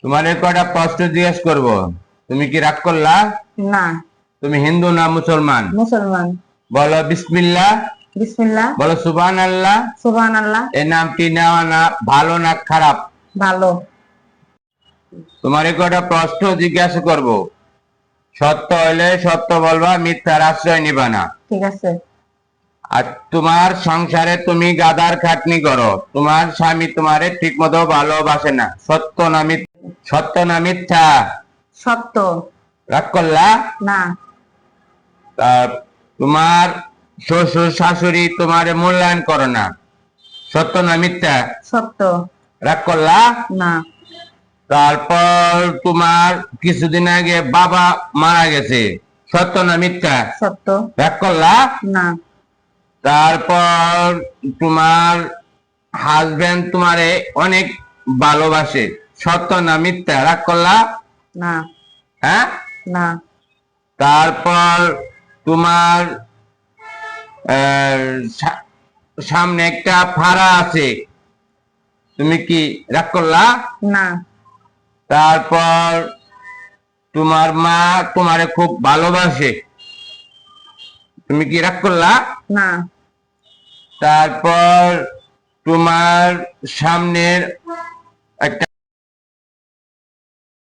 তোমার কয়টা প্রশ্ন জিজ্ঞেস করব, তুমি কি রাগ করলা? না। তুমি হিন্দু না মুসলমান? মুসলমান। বলো বিসমিল্লাহ। বিসমিল্লাহ। বলো সুবহানাল্লাহ। সুবহানাল্লাহ। এই নামটি নেওয়া না ভালো না খারাপ? ভালো। তোমার কয়টা প্রশ্ন জিজ্ঞাসা করব, সত্য হলে সত্য বলবা, মিথ্যার আশ্রয় নিবা না। ঠিক আছে। আর তোমার সংসারে তুমি গাদার খাটনি করো, তোমার স্বামী তোমারে ঠিক মতো ভালোবাসে না, সত্য না মিথ্যা? সত্য না মিথ্যা? সত্য। রাগ করলা? না। তার তোমার শ্বশুর শাশুড়ি তোমারে মূল্যায়ন করে না, সত্য না মিথ্যা? সত্য। রাগ করলা? না। তারপর তোমার কিছুদিন আগে বাবা মারা গেছে, সত্য না মিথ্যা? সত্য। রাগ করলা? না। তারপর তোমার হাজবেন্ড তোমারে অনেক ভালোবাসে, সত্য না মিথ্যা? রাগ করলা? না। হ্যাঁ। না। তারপর তোমার সামনে একটা ফাড়া আছে, তুমি কি রাগ করলা? না। তারপর তোমার মা তোমারে খুব ভালোবাসে, তুমি কি রাগ করলা? না। তারপর তোমার সামনের